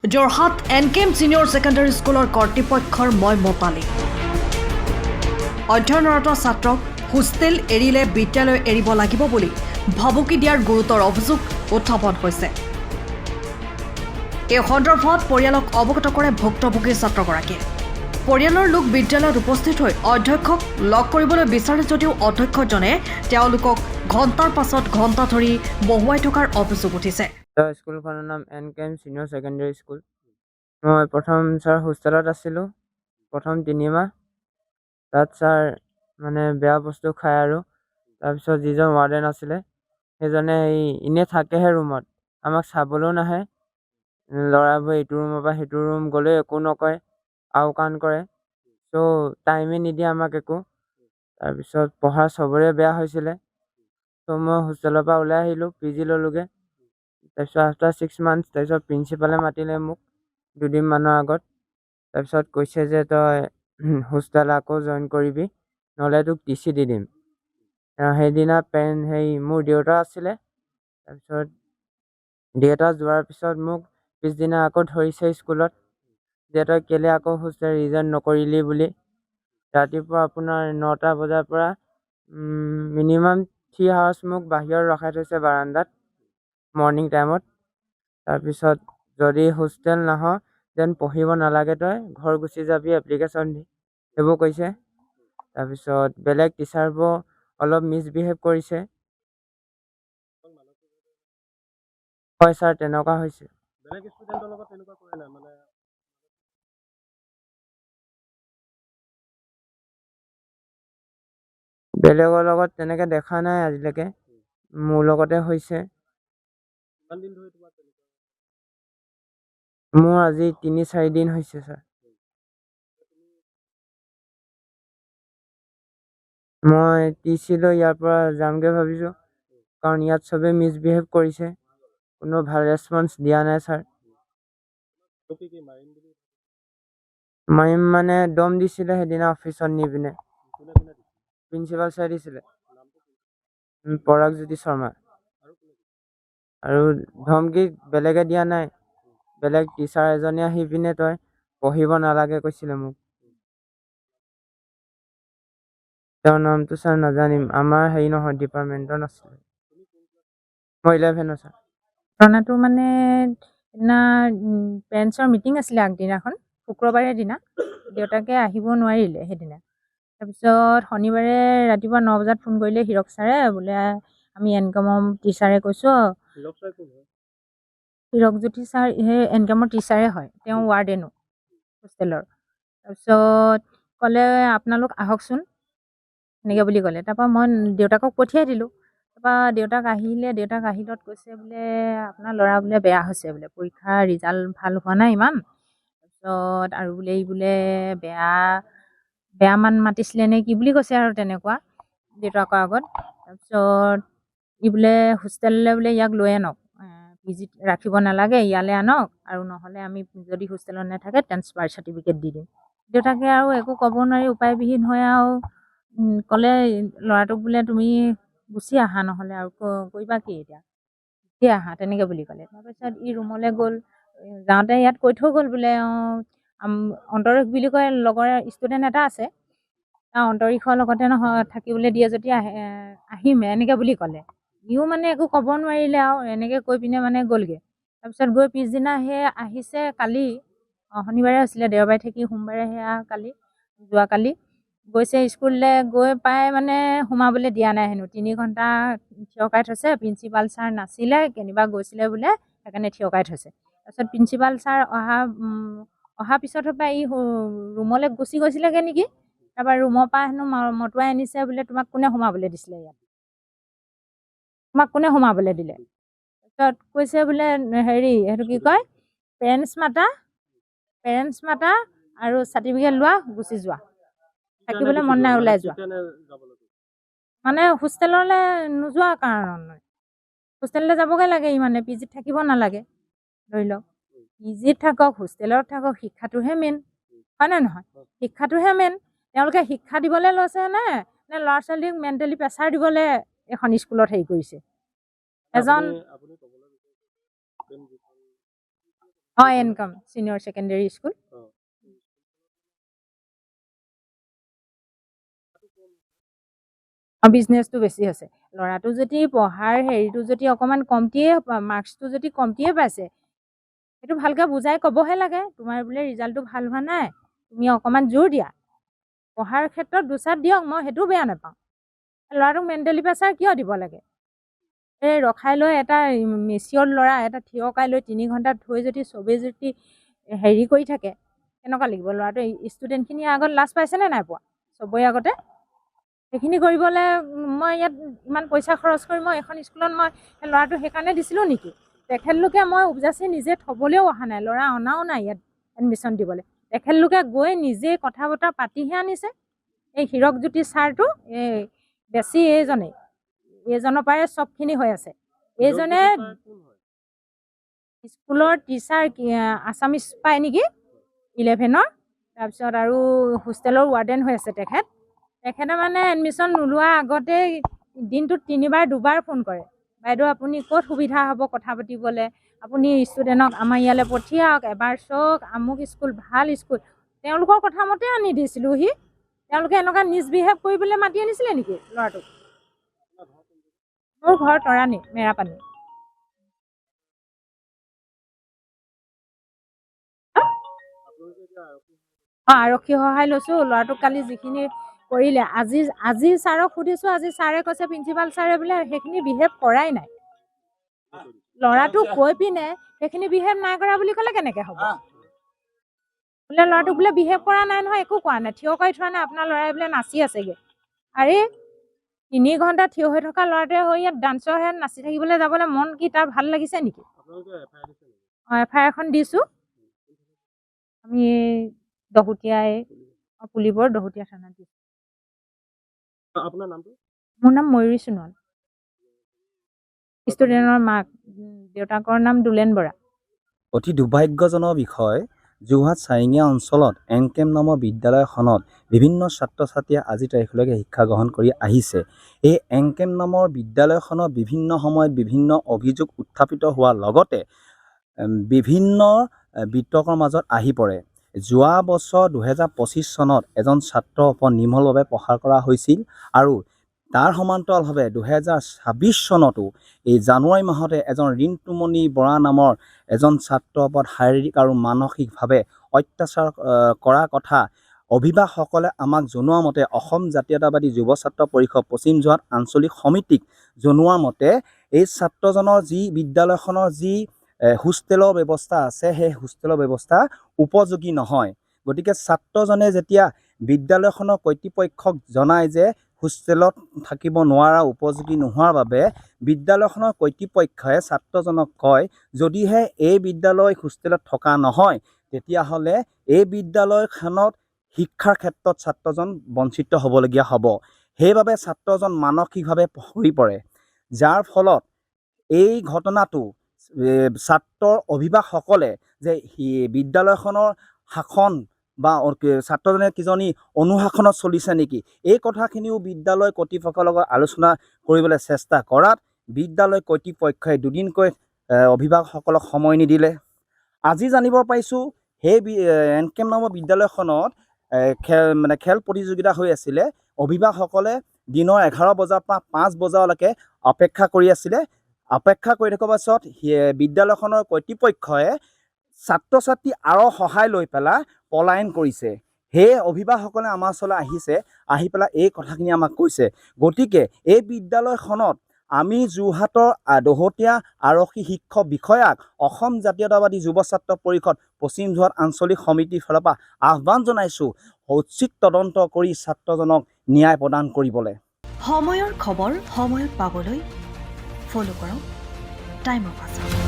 Jorhat এনকেম senior secondary স্কুলৰ কৰ্তৃপক্ষৰ মই মতালি অধ্যয়নৰত ছাত্ৰক হোষ্টেল এৰিলে বিদ্যালয় এৰিব লাগিব বুলি ভাবুকি দিয়াৰ গুৰুতৰ অভিযোগ উত্থাপন হৈছে। এই সন্দৰ্ভত পৰিয়ালক অৱগত কৰে ভুক্তভোগী ছাত্ৰগৰাকীয়ে। পৰিয়ালৰ লোক বিদ্যালয়ত উপস্থিত হৈ অধ্যক্ষক লগ কৰিবলৈ বিচাৰে যদিও অধ্যক্ষজনে তেওঁলোকক ঘণ্টাৰ পাছত ঘণ্টা ধৰি বহুৱাই থকাৰ অভিযোগ উঠিছে। স্কুলখনৰ নাম এনকেম ছিনিয়ৰ ছেকেণ্ডাৰী স্কুল। মই প্ৰথম ছাৰ হোষ্টেলত আছিলোঁ প্ৰথম 3 মাহ। তাত ছাৰ মানে বেয়া বস্তু খায় আৰু তাৰপিছত যিজন ৱাৰ্ডেন আছিলে সেইজনে এনেই থাকেহে ৰুমত, আমাক চাবলৈও নাহে। ল'ৰাবোৰে এইটো ৰুমৰ পৰা সেইটো ৰুম গ'লেও একো নকয়, আওকাণ কৰে। চ' টাইমেই নিদিয়ে আমাক একো। তাৰপিছত পঢ়া চবৰে বেয়া হৈছিলে। চ' মই হোষ্টেলৰ পৰা ওলাই আহিলোঁ, PG ল'লোগৈ। তাৰপিছত আফটাৰ 6 মান্থছ তাৰপিছত প্ৰিন্সিপালে মাতিলে মোক 2 দিনমানৰ আগত। তাৰপিছত কৈছে যে তই হোষ্টেল আকৌ জইন কৰিবি, নহ'লে তোক TC দি দিম। সেইদিনা মোৰ দেউতা আছিলে। তাৰপিছত দেউতা যোৱাৰ পিছত মোক পিছদিনা আকৌ ধৰিছে স্কুলত যে তই কেলৈ আকৌ হোষ্টেল ৰিজাইন নকৰিলি বুলি। ৰাতিপুৱা আপোনাৰ 9টা বজাৰ পৰা মিনিমাম 3 আৱাৰ্ছ মোক বাহিৰত ৰখাই থৈছে বাৰাণ্ডাত মৰ্ণিং টাইমত। তাৰপিছত যদি হোষ্টেল নাহ দেন পঢ়িব নালাগে, তই ঘৰ গুচি যাবি, এপ্লিকেশ্যন দি সেইবোৰ কৈছে। তাৰপিছত বেলেগ টিচাৰবোৰ অলপ মিছবিহেভ কৰিছে। হয় ছাৰ, তেনেকুৱা হৈছে। বেলেগৰ লগত তেনেকৈ দেখা নাই আজিলৈকে, মোৰ লগতে হৈছে। মোৰ আজি 3-4 দিন হৈছে ছাৰ। মই TC লৈ ইয়াৰ পৰা যামগৈ ভাবিছোঁ, কাৰণ ইয়াত চবেই মিছবিহেভ কৰিছে, কোনো ভাল ৰেচপন্স দিয়া নাই ছাৰ। মাৰিম মানে দম দিছিলে সেইদিনা অফিচত নি পিনে। প্ৰিন্সিপাল ছাৰ দিছিলে, পৰাগজ্যোতি শৰ্মা। আৰু ধমকি বেলেগে দিয়া নাই, বেলেগ টিচাৰ এজনে আহি পিনে তই পঢ়িব নালাগে কৈছিলে মোক। তেওঁৰ নামটো ছাৰ নাজানিম, আমাৰ নহয়, ডিপাৰ্টমেণ্টৰ নাছিলে। মই 11 ছাৰ। ঘটনাটো মানে সেইদিনা পেৰেণ্টছৰ মিটিং আছিলে আগদিনাখন, শুক্ৰবাৰে দিনা। দেউতাকে আহিব নোৱাৰিলে সেইদিনা। তাৰপিছত শনিবাৰে ৰাতিপুৱা 9 বজাত ফোন কৰিলে হীৰক ছাৰে, বোলে আমি এনকামৰ টিচাৰে কৈছোঁ। হীৰকজ্যোতি ছাৰ সেই এনকামৰ টিচাৰে হয়, তেওঁ ৱাৰ্ডেনো হোষ্টেলৰ। তাৰপিছত ক'লে আপোনালোক আহকচোন, এনেকৈ বুলি ক'লে। তাৰপৰা মই দেউতাকক পঠিয়াই দিলোঁ। তাৰপৰা দেউতাক আহিলত কৈছে বোলে আপোনাৰ ল'ৰা বোলে বেয়া হৈছে, বোলে পৰীক্ষাৰ ৰিজাল্ট ভাল হোৱা নাই ইমান। তাৰপিছত আৰু বোলে বেয়া মান মাতিছিলে নে কি বুলি কৈছে আৰু তেনেকুৱা দেউতাকৰ আগত। তাৰপিছত বোলে হোষ্টেললৈ বোলে ইয়াক লৈ আনক, PGত ৰাখিব নালাগে, ইয়ালৈ আনক, আৰু নহ'লে আমি যদি হোষ্টেলত নাথাকে ট্ৰান্সফাৰ চাৰ্টিফিকেট দি দিম। দেউতাকে আৰু একো ক'ব নোৱাৰি উপায়বিহীন হৈ আৰু ক'লে ল'ৰাটোক বোলে তুমি গুচি আহা, নহ'লে আৰু কৰিবা কি এতিয়া, গুচি আহা তেনেকৈ বুলি ক'লে। তাৰপিছত ৰুমলৈ গ'ল, যাওঁতে ইয়াত কৈ থৈ গ'ল বোলে অন্তৰীক্ষ বুলি কয় লগৰ ষ্টুডেণ্ট এটা আছে, অন্তৰীক্ষৰ লগতে নহয় থাকিবলৈ দিয়ে যদি আহিম এনেকৈ বুলি ক'লে। ইও মানে একো ক'ব নোৱাৰিলে আৰু এনেকৈ কৈ পিনে মানে গ'লগৈ। তাৰপিছত গৈ পিছদিনা আহিছে কালি, শনিবাৰে হৈছিলে, দেওবাৰে থাকি সোমবাৰে যোৱাকালি গৈছে স্কুললৈ। গৈ পাই মানে সোমাবলৈ দিয়া নাই হেনো, 3 ঘণ্টা থিয়কাই থৈছে। প্ৰিন্সিপাল ছাৰ নাছিলে, কেনিবা গৈছিলে বোলে, সেইকাৰণে থিয়কাই থৈছে। তাৰপিছত প্ৰিন্সিপাল ছাৰ অহাৰ পিছত ৰুমলৈ গুচি গৈছিলেগৈ নেকি। তাৰপৰা ৰুমৰ পৰা হেনো মটুৱাই আনিছে বোলে, তোমাক কোনে সোমাবলৈ দিছিলে ইয়াত, তোমাক কোনে সোমাবলৈ দিলে। তাৰপিছত কৈছে বোলে সেইটো কি কয়, পেৰেণ্টছ মাতা আৰু চাৰ্টিফিকেট লোৱা, গুচি যোৱা, থাকিবলৈ মন নাই ওলাই যোৱা। মানে হোষ্টেললৈ নোযোৱা কাৰণে, হোষ্টেললৈ যাবগৈ লাগে, মানে PGত থাকিব নালাগে। ধৰি লওক PGত থাকক, হোষ্টেলত থাকক, শিক্ষাটোহে মেইন, হয় নে নহয়? শিক্ষাটোহে মেইন। তেওঁলোকে শিক্ষা দিবলৈ লৈছে নে ল'ৰা ছোৱালীক মেণ্টেলি প্ৰেছাৰ দিবলৈ এখন স্কুলত হেৰি কৰিছে। হয় এনকাম ছিনিয়ৰ ছেকেণ্ডেৰী স্কুল বিজনেছটো বেছি হৈছে ল'ৰাটো যদি পঢ়াৰ হেৰিটো যদি অকণমান কমটিয়ে মাৰ্কছটো যদি কমটিয়ে পাইছে সেইটো ভালকৈ বুজাই ক'বহে লাগে তোমাৰ বোলে ৰিজাল্টটো ভাল হোৱা নাই তুমি অকণমান জোৰ দিয়া পঢ়াৰ ক্ষেত্ৰত দুচাত দিয়ক মই সেইটোও বেয়া নাপাওঁ ল'ৰাটোক মেণ্টেলি প্ৰেছাৰ কিয় দিব লাগে এই ৰখাই লৈ এটা মেচিয়ৰ ল'ৰা এটা থিয়কাই লৈ 3 ঘণ্টাত থৈ যদি চবেই যদি হেৰি কৰি থাকে কেনেকুৱা লাগিব ল'ৰাটোৱে ষ্টুডেণ্টখিনি আগত লাজ পাইছেনে নাই পোৱা চবৰে আগতে সেইখিনি কৰিবলৈ মই ইয়াত ইমান পইচা খৰচ কৰি মই এখন স্কুলত মই ল'ৰাটো সেইকাৰণে দিছিলোঁ নেকি তেখেতলোকে মই উপজাচি নিজে থ'বলৈও অহা নাই ল'ৰা অনাও নাই ইয়াত এডমিশ্যন দিবলৈ তেখেতলোকে গৈ নিজে কথা বতৰা পাতিহে আনিছে এই হীৰকজ্যোতি ছাৰটো এই বেছি এইজনৰ পৰাই চবখিনি হৈ আছে এইজনে স্কুলৰ টিচাৰ আছামিজ পায় নেকি 11ৰ তাৰপিছত আৰু হোষ্টেলৰ ৱাৰ্ডেন হৈ আছে তেখেতে মানে এডমিশ্যন নোলোৱাৰ আগতে দিনটোত 3বাৰ 2বাৰ ফোন কৰে বাইদেউ আপুনি ক'ত সুবিধা হ'ব কথা পাতিবলৈ আপুনি ষ্টুডেণ্টক আমাৰ ইয়ালৈ পঠিয়াওক এবাৰ চাওক আমুক স্কুল ভাল স্কুল তেওঁলোকৰ কথা মতে আনি দিছিলোঁহি তেওঁলোকে এনেকুৱা মিছবিহেভ কৰিবলৈ মাতি আনিছিলে নেকি ল'ৰাটোক মোৰ ঘৰ তৰাণী মেৰাপানী আৰক্ষী সহায় লৈছোঁ ল'ৰাটোক কালি যিখিনি কৰিলে আজি ছাৰক সুধিছোঁ আজি ছাৰে কৈছে প্ৰিন্সিপাল ছাৰে বোলে সেইখিনি বিহেভ কৰাই নাই ল'ৰাটোক কৈ পিনে সেইখিনি বিহেভ নাই কৰা বুলি ক'লে কেনেকৈ হ'ব বোলে ল'ৰাটোক বোলে বিহেভ কৰা নাই নহয় একো কোৱা নাই থিয় কৰি থোৱা নাই আপোনাৰ ল'ৰাই বোলে নাচি আছেগৈ আৰে 3 ঘণ্টা থিয় হৈ থকা ল'ৰাটোৱে হৈ ইয়াত ডান্সৰ হেত নাচি থাকিবলৈ যাবলৈ মন কি তাৰ ভাল লাগিছে নেকি FIR এখন দিছোঁ আমি দহোটীয়াই পুলিবৰ দহোটীয়া থানাত দিছোঁ মোৰ নাম ময়ূৰী সোণোৱাল ষ্টুডেণ্টৰ মাক দেউতাকৰ নাম দুলেন বৰা অতি দুৰ্ভাগ্যজনক বিষয় যোৰহাট চাৰিঙীয়া অঞ্চলত এনকেম নামৰ বিদ্যালয়খনত বিভিন্ন ছাত্ৰ ছাত্ৰীয়ে আজি তাৰিখলৈকে শিক্ষা গ্ৰহণ কৰি আহিছে এই এনকেম নামৰ বিদ্যালয়খনত বিভিন্ন সময়ত বিভিন্ন অভিযোগ উত্থাপিত হোৱাৰ লগতে বিভিন্ন বিতৰ্কৰ মাজত আহি পৰে যোৱা বছৰ 2025 চনত এজন ছাত্ৰৰ ওপৰত নিৰ্মলভাৱে প্ৰহাৰ কৰা হৈছিল আৰু তাৰ সমান্তৰালভাৱে 2026 চনতো এই জানুৱাৰী মাহতে এজন ৰিন্টুমণি বৰা নামৰ এজন ছাত্ৰৰ ওপৰত শাৰীৰিক আৰু মানসিকভাৱে অত্যাচাৰ কৰা কথা অভিভাৱকসকলে আমাক জনোৱা মতে অসম জাতীয়তাবাদী যুৱ ছাত্ৰ পৰিষদ পশ্চিম যোৰহাট আঞ্চলিক সমিতিক জনোৱা মতে এই ছাত্ৰজনৰ যি বিদ্যালয়খনৰ যি হোষ্টেলৰ ব্যৱস্থা আছে সেই হোষ্টেলৰ ব্যৱস্থা উপযোগী নহয় গতিকে ছাত্ৰজনে যেতিয়া বিদ্যালয়খনৰ কৰ্তৃপক্ষক জনায় যে হোষ্টেলত থাকিব নোৱাৰা উপযোগী নোহোৱাৰ বাবে বিদ্যালয়খনৰ কৰ্তৃপক্ষই ছাত্ৰজনক কয় যদিহে এই বিদ্যালয় হোষ্টেলত থকা নহয় তেতিয়াহ'লে এই বিদ্যালয়খনত শিক্ষাৰ ক্ষেত্ৰত ছাত্ৰজন বঞ্চিত হ'বলগীয়া হ'ব সেইবাবে ছাত্ৰজন মানসিকভাৱে পৰি পৰে যাৰ ফলত এই ঘটনাটো ছাত্ৰৰ অভিভাৱকসকলে যে বিদ্যালয়খনৰ শাসন বা ছাত্ৰজনে কিজনী অনুশাসনত চলিছে নেকি এই কথাখিনিও বিদ্যালয় কৰ্তৃপক্ষৰ লগত আলোচনা কৰিবলৈ চেষ্টা কৰাত বিদ্যালয় কৰ্তৃপক্ষই দুদিনকৈ অভিভাৱকসকলক সময় নিদিলে আজি জানিব পাৰিছোঁ সেই এনকেম নামৰ বিদ্যালয়খনত খেল প্ৰতিযোগিতা হৈ আছিলে অভিভাৱকসকলে দিনৰ 11 বজাৰ পৰা 5 বজালৈকে অপেক্ষা কৰি আছিলে অপেক্ষা কৰি থকাৰ পাছত বিদ্যালয়খনৰ কৰ্তৃপক্ষই ছাত্ৰ ছাত্ৰী আৰু সহায় লৈ পেলাই পলায়ন কৰিছে সেই অভিভাৱকসকলে আমাৰ ওচৰলৈ আহিছে আহি পেলাই এই কথাখিনি আমাক কৈছে গতিকে এই বিদ্যালয়খনত আমি যোৰহাটৰ দহোটীয়া আৰক্ষী শিক্ষক বিষয়াক অসম জাতীয়তাবাদী যুৱ ছাত্ৰ পৰিষদ পশ্চিম যোৰহাট আঞ্চলিক সমিতিৰ ফালৰ পৰা আহ্বান জনাইছোঁ উচিত তদন্ত কৰি ছাত্ৰজনক ন্যায় প্ৰদান কৰিবলৈ সময়ৰ খবৰ সময়ত পাবলৈ ফলো কৰক টাইম অফ আছাম।